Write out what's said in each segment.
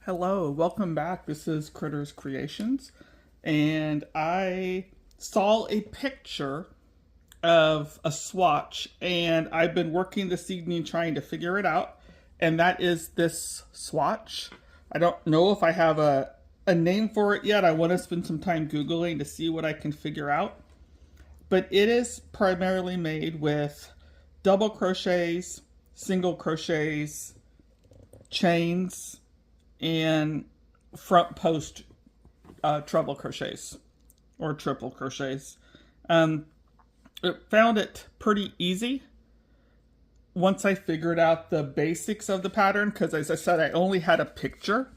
Hello, welcome back. This is Critters Creations, and I saw a picture of a swatch, and I've been working this evening trying to figure it out, and that is this swatch. I don't know if I have a name for it yet. I want to spend some time Googling to see what I can figure out, but it is primarily made with double crochets, single crochets, chains, and front post treble crochets or triple crochets. I found it pretty easy once I figured out the basics of the pattern, because as I said, I only had a picture,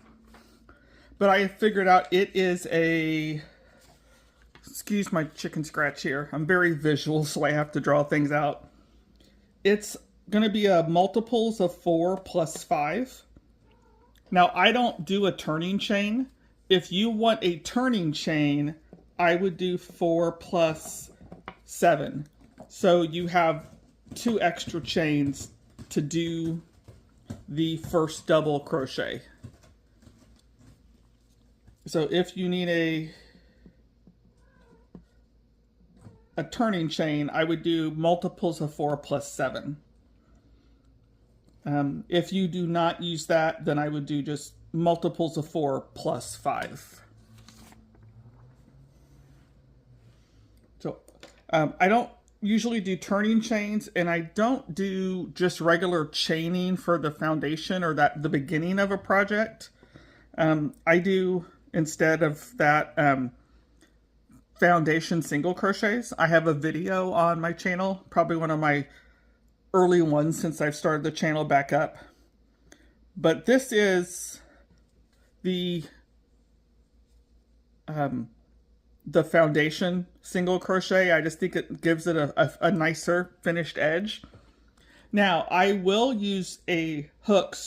but I figured out it is a, excuse my chicken scratch here, I'm very visual, so I have to draw things out. It's going to be a multiples of 4 plus 5. Now, I don't do a turning chain. If you want a turning chain, I would do 4 plus 7. So you have 2 extra chains to do the first double crochet. So if you need a turning chain, I would do multiples of 4 plus 7. If you do not use that, then I would do just multiples of 4 plus 5. So I don't usually do turning chains, and I don't do just regular chaining for the foundation or the beginning of a project. I do, instead of that, foundation single crochets. I have a video on my channel, probably one of my early ones since I've started the channel back up. But this is the foundation single crochet. I just think it gives it a nicer finished edge. Now, I will use a hook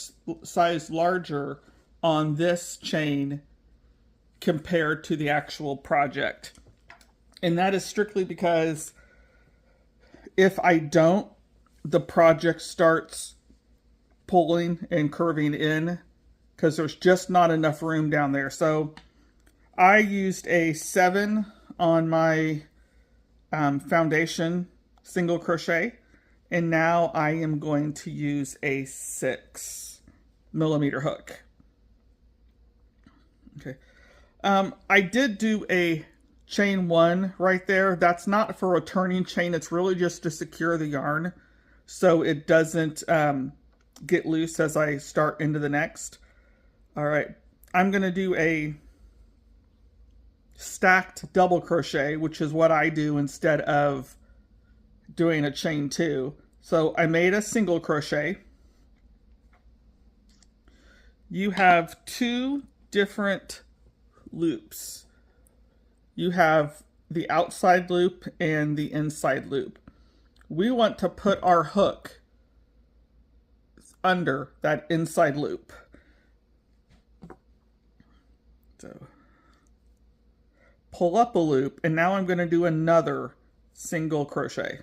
size larger on this chain compared to the actual project. And that is strictly because if I don't, the project starts pulling and curving in because there's just not enough room down there. So I used a 7 on my foundation single crochet, and now I am going to use a 6mm hook. Okay. I did do a chain 1 right there. That's not for a turning chain. It's really just to secure the yarn so it doesn't get loose as I start into the next. All right, I'm going to do a stacked double crochet, which is what I do instead of doing a chain 2. So I made a single crochet. You have 2 different loops. You have the outside loop and the inside loop. We want to put our hook under that inside loop. So pull up a loop, and now I'm going to do another single crochet.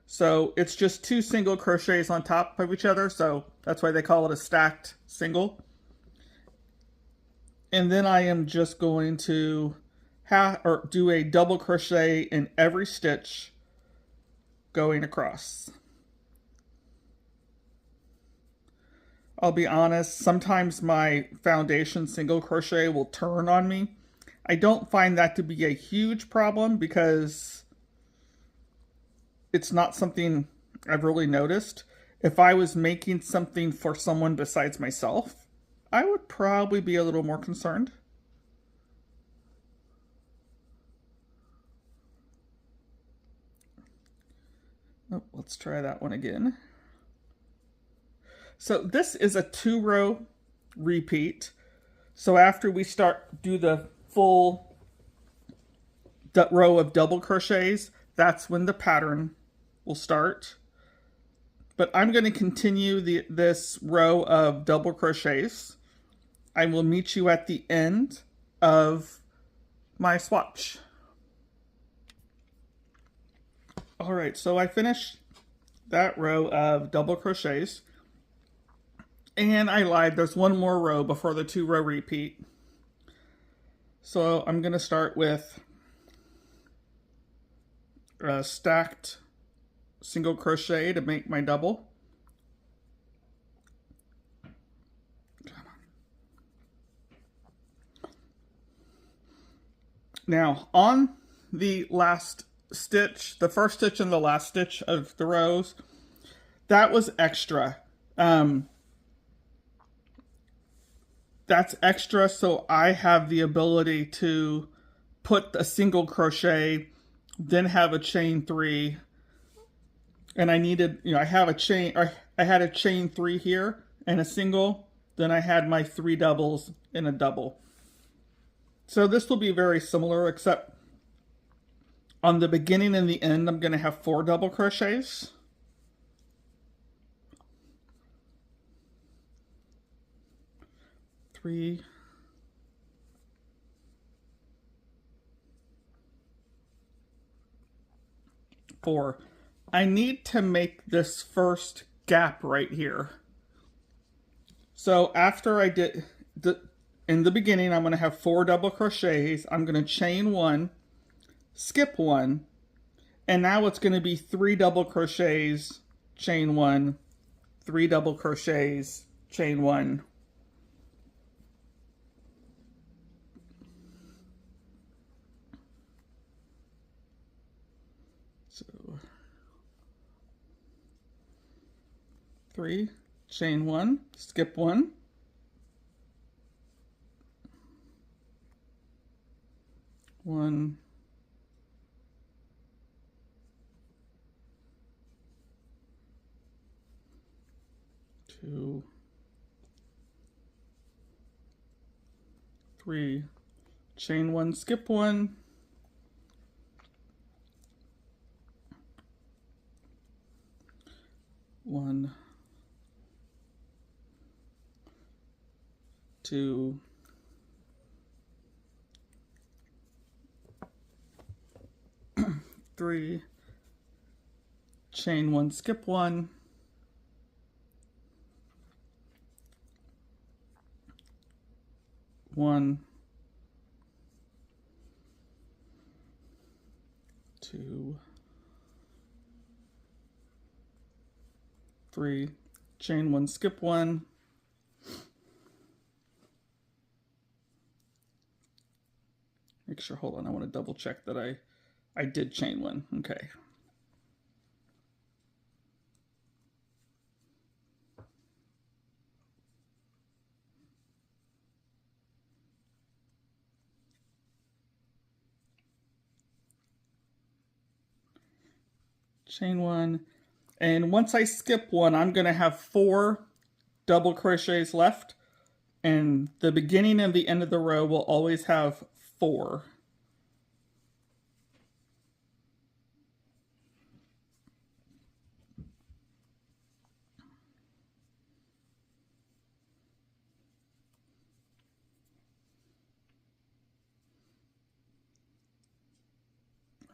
So it's just 2 single crochets on top of each other, so that's why they call it a stacked single. And then I am just going to do a double crochet in every stitch going across. I'll be honest, sometimes my foundation single crochet will turn on me. I don't find that to be a huge problem because it's not something I've really noticed. If I was making something for someone besides myself, I would probably be a little more concerned. Oh, let's try that one again. So this is a 2-row repeat. So after we do the full row of double crochets, that's when the pattern will start. But I'm going to continue this row of double crochets. I will meet you at the end of my swatch. All right, so I finished that row of double crochets, And I lied, there's one more row before the 2-row repeat. So I'm going to start with a stacked single crochet to make my double. Now on the last stitch, the first stitch and the last stitch of the rows, that was extra. That's extra so I have the ability to put a single crochet, then have a chain 3, and I needed, I have a chain, or I had a chain 3 here and a single, then I had my 3 doubles and a double. So this will be very similar, except on the beginning and the end, I'm going to have 4 double crochets. Three, 4. I need to make this first gap right here. So after I did in the beginning, I'm going to have 4 double crochets. I'm going to chain 1, skip 1, and now it's going to be 3 double crochets, chain 1, 3 double crochets, chain 1. So 3, chain 1, skip 1, 1, 2, 3, chain 1, skip 1, 1, 2, 3, chain 1, skip 1, 1, 2, 3, chain 1, skip 1, make sure, hold on, I want to double check that I did chain 1. Okay. Chain 1, and once I skip 1, I'm going to have 4 double crochets left, and the beginning and the end of the row will always have 4.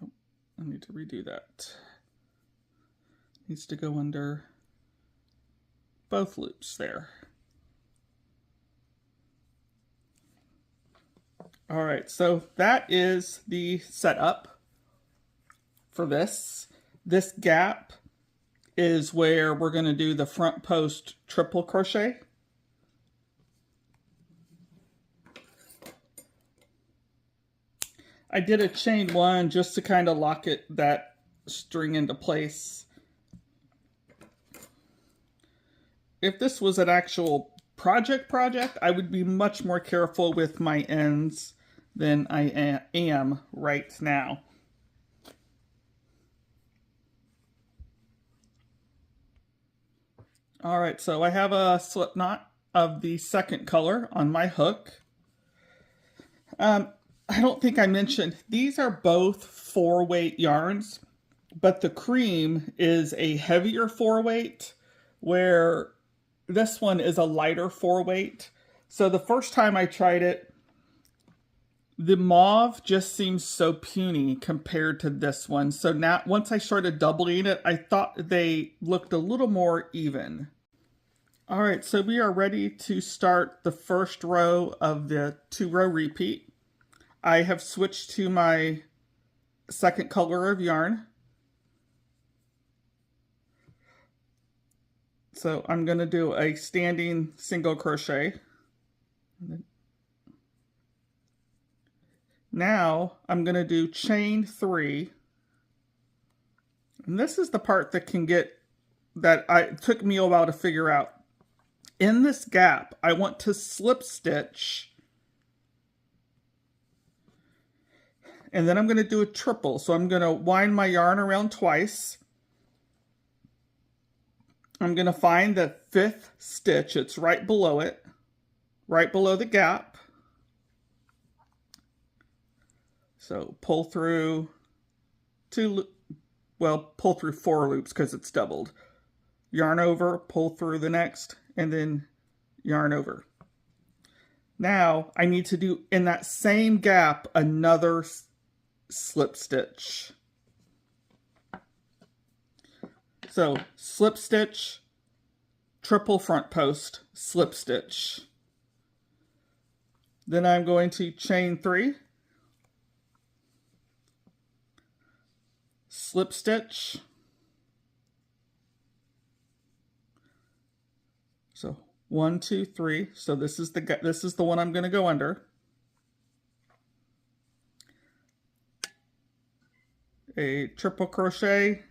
Oh, I need to redo that. Needs to go under both loops there. All right, so that is the setup for this. This gap is where we're going to do the front post triple crochet. I did a chain 1 just to kind of lock that string into place. If this was an actual project, I would be much more careful with my ends than I am right now. All right, so I have a slip knot of the second color on my hook. I don't think I mentioned, these are both 4-weight yarns, but the cream is a heavier 4-weight, where this one is a lighter 4-weight. So the first time I tried it, the mauve just seems so puny compared to this one. So now, once I started doubling it, I thought they looked a little more even. All right, so we are ready to start the first row of the 2-row repeat. I have switched to my second color of yarn. So I'm going to do a standing single crochet. Now I'm going to do chain 3. And this is the part that it took me a while to figure out. In this gap, I want to slip stitch. And then I'm going to do a triple. So I'm going to wind my yarn around twice. I'm going to find the 5th stitch. It's right below it, right below the gap. So pull through pull through 4 loops because it's doubled. Yarn over, pull through the next, and then yarn over. Now I need to do in that same gap another slip stitch. So slip stitch, triple front post, slip stitch. Then I'm going to chain 3, slip stitch. So 1, 2, 3. So this is the one I'm going to go under. A triple crochet,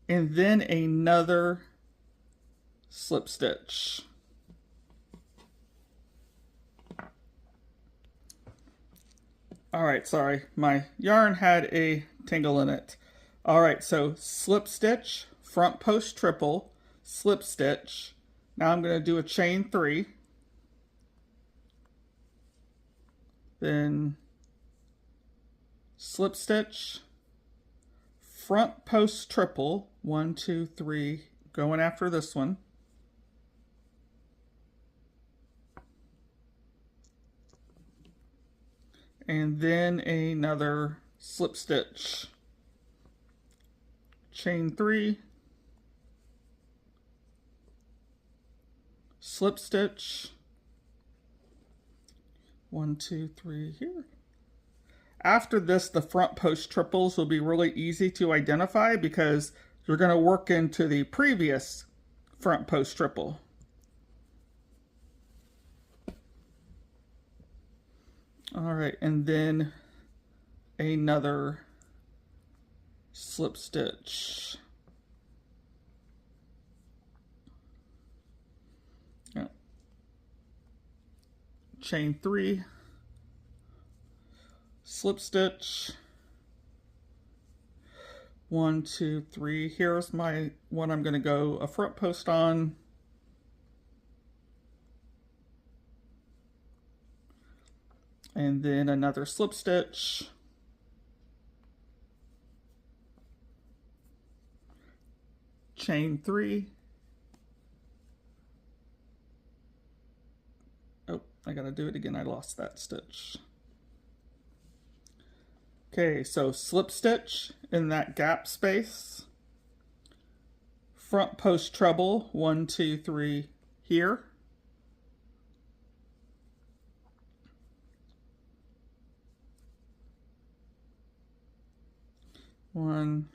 and then another slip stitch. All right, sorry, my yarn had a tangle in it. All right, so slip stitch, front post triple, slip stitch. Now I'm going to do a chain 3. Then slip stitch, front post triple, 1, 2, 3, going after this one. And then another slip stitch, chain 3, slip stitch, 1, 2, 3 here. After this, the front post triples will be really easy to identify because you're going to work into the previous front post triple. All right, and then another slip stitch. Yeah. Chain 3, slip stitch, 1, 2, 3. Here's my one I'm going to go a front post on. And then another slip stitch. Chain 3. Oh, I gotta do it again. I lost that stitch. Okay, so slip stitch in that gap space. Front post treble, 1, 2, 3 here. One,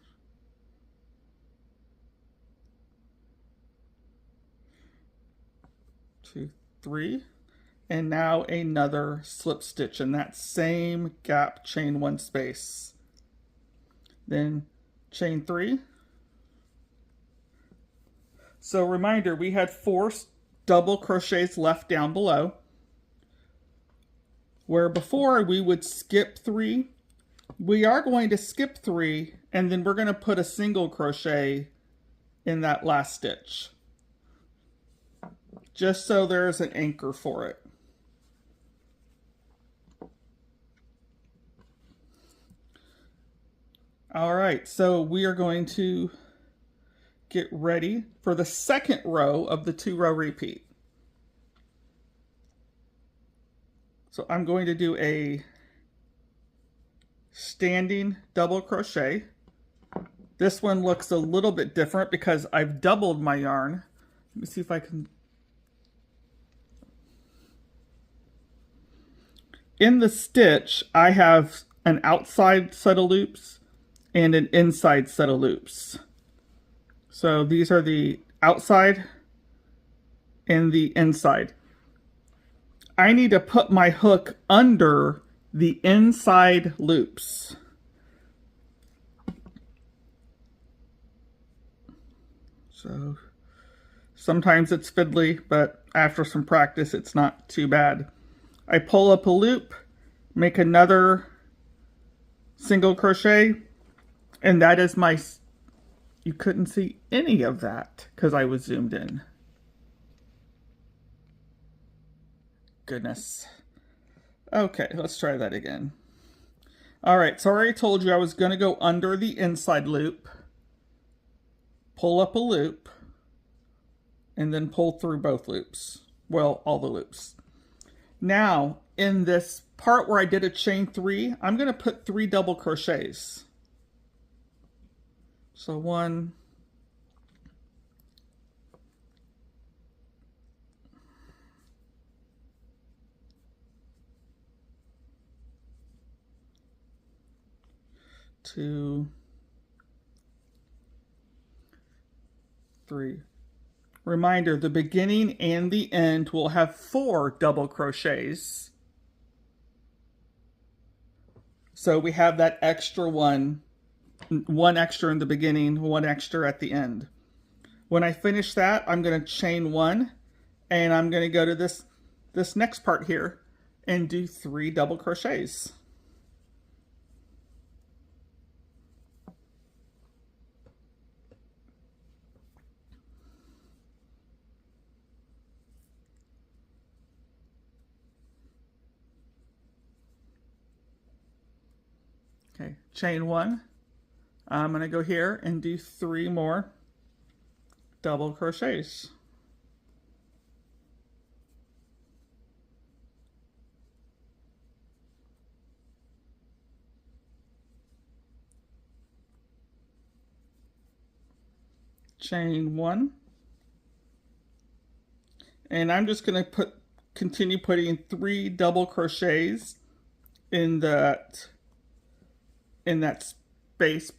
2, 3, and now another slip stitch in that same gap, chain 1 space. Then chain 3. So reminder, we had 4 double crochets left down below, where before we would skip 3. We are going to skip 3, and then we're going to put a single crochet in that last stitch, just so there's an anchor for it. All right, so we are going to get ready for the second row of the 2-row repeat. So I'm going to do a standing double crochet. This one looks a little bit different because I've doubled my yarn. Let me see if I can. In the stitch, I have an outside set of loops and an inside set of loops. So these are the outside and the inside. I need to put my hook under the inside loops. So sometimes it's fiddly, but after some practice, it's not too bad. I pull up a loop, make another single crochet, and that is my, you couldn't see any of that because I was zoomed in. Goodness. Okay, let's try that again. All right, so I already told you I was going to go under the inside loop, pull up a loop, and then pull through both loops. Well, all the loops. Now, in this part where I did a chain 3, I'm going to put 3 double crochets. So 1, 2, 3. Reminder, the beginning and the end will have 4 double crochets. So we have that extra one extra in the beginning, 1 extra at the end. When I finish that, I'm going to chain 1, and I'm going to go to this next part here and do 3 double crochets. Okay, chain 1. I'm going to go here and do 3 more double crochets. Chain 1. And I'm just going to continue putting 3 double crochets in that space,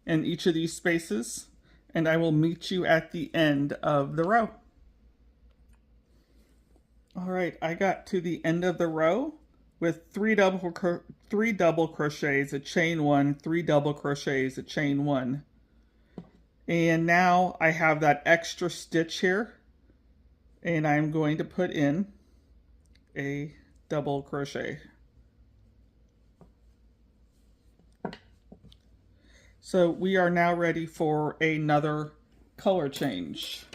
in each of these spaces, and I will meet you at the end of the row. All right, I got to the end of the row with 3 double crochets, a chain 1, 3 double crochets, a chain 1. And now I have that extra stitch here, and I'm going to put in a double crochet. So we are now ready for another color change.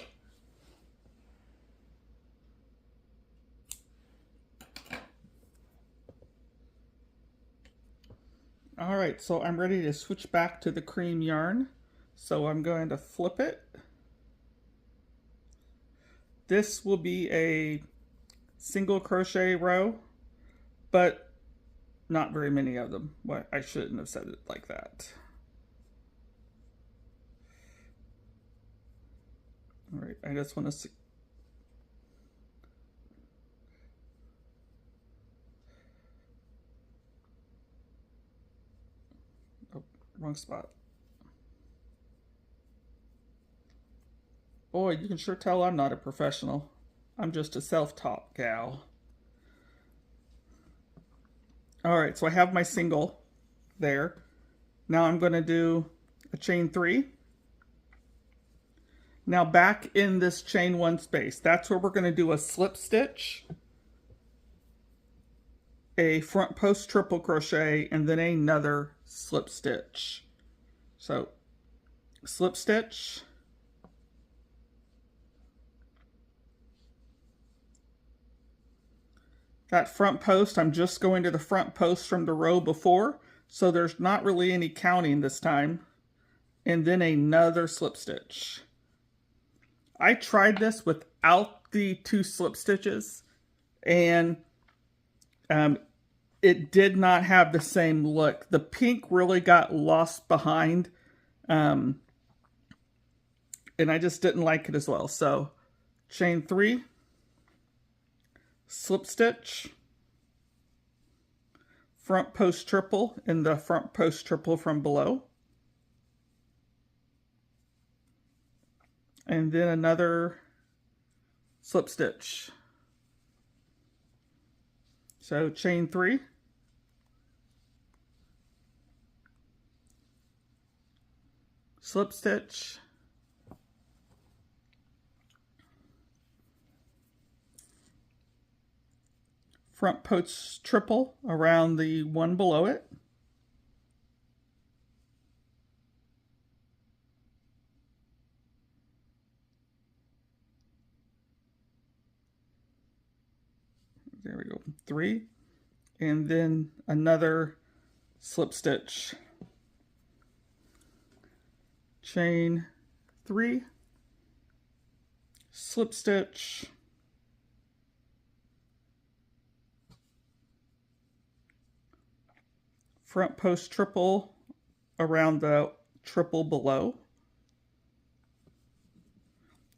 All right, so I'm ready to switch back to the cream yarn. So I'm going to flip it. This will be a single crochet row, but not very many of them. Well, I shouldn't have said it like that. All right, I just want to see. Oh, wrong spot. Boy, you can sure tell I'm not a professional. I'm just a self-taught gal. All right, so I have my single there. Now I'm going to do a chain 3. Now back in this chain 1 space, that's where we're going to do a slip stitch, a front post triple crochet, and then another slip stitch. So slip stitch, that front post, I'm just going to the front post from the row before, so there's not really any counting this time, and then another slip stitch. I tried this without the 2 slip stitches, and it did not have the same look. The pink really got lost behind and I just didn't like it as well. So chain 3, slip stitch, front post triple in the front post triple from below, and then another slip stitch. So chain 3, slip stitch, front post triple around the one below it, there we go, 3, and then another slip stitch, chain 3, slip stitch, front post triple around the triple below,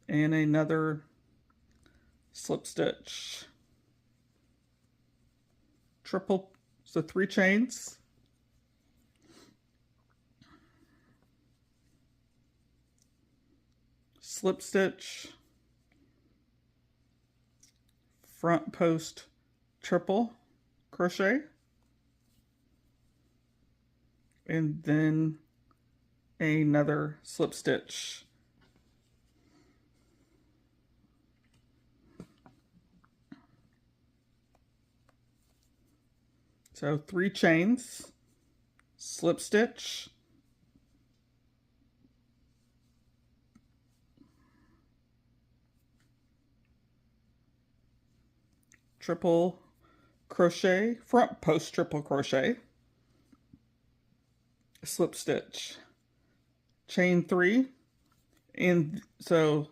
and another slip stitch, triple, so 3 chains, slip stitch, front post triple crochet, and then another slip stitch. So 3 chains, slip stitch, triple crochet, front post triple crochet, slip stitch, chain 3, and so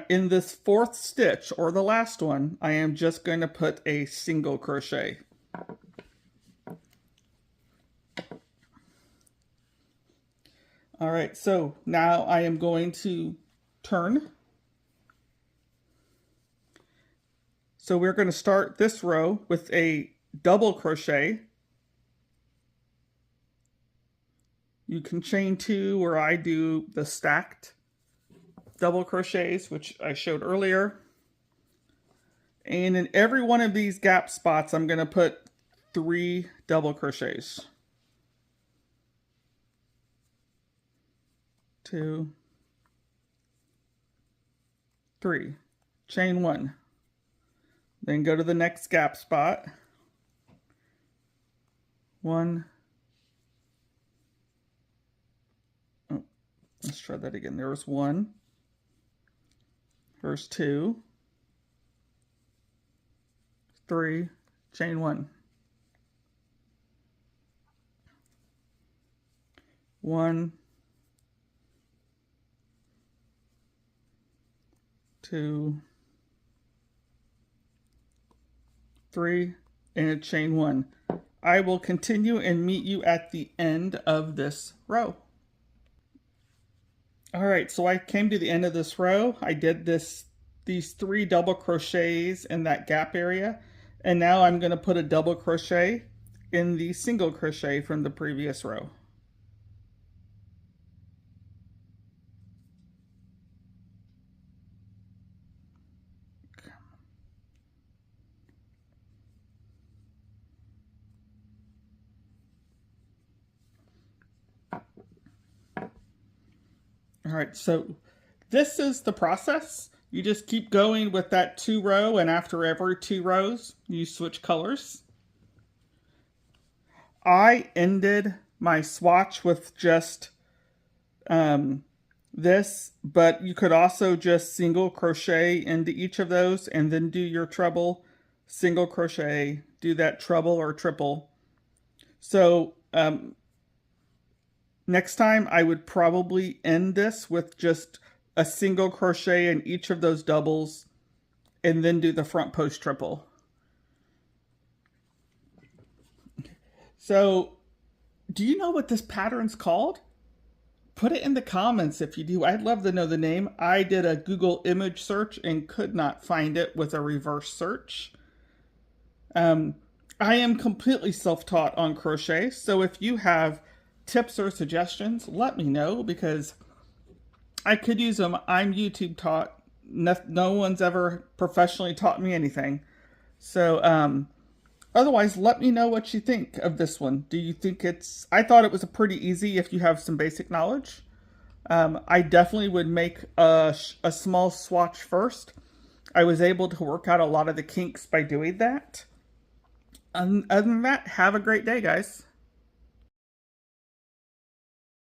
in this 4th stitch, or the last one, I am just going to put a single crochet. All right, so now I am going to turn. So we're going to start this row with a double crochet. You can chain 2, or I do the stacked double crochets, which I showed earlier. And in every one of these gap spots, I'm going to put 3 double crochets. 2, 3, chain 1. Then go to the next gap spot. 1. Oh, let's try that again. There was 1. There's 2. 3, chain 1. 1, 2, 3, and a chain 1. I will continue and meet you at the end of this row. All right, so I came to the end of this row. I did these 3 double crochets in that gap area, and now I'm going to put a double crochet in the single crochet from the previous row. All right, so this is the process. You just keep going with that 2 row, and after every 2 rows, you switch colors. I ended my swatch with just this, but you could also just single crochet into each of those and then do your treble, single crochet, do that treble or triple. So next time I would probably end this with just a single crochet in each of those doubles and then do the front post triple. So do you know what this pattern's called? put it in the comments if you do. I'd love to know the name. I did a Google image search and could not find it with a reverse search. I am completely self-taught on crochet, so if you have tips or suggestions, let me know, because I could use them. I'm YouTube taught. No one's ever professionally taught me anything. So, otherwise, let me know what you think of this one. Do you think it's... I thought it was a pretty easy if you have some basic knowledge. I definitely would make a small swatch first. I was able to work out a lot of the kinks by doing that. Other than that, have a great day, guys.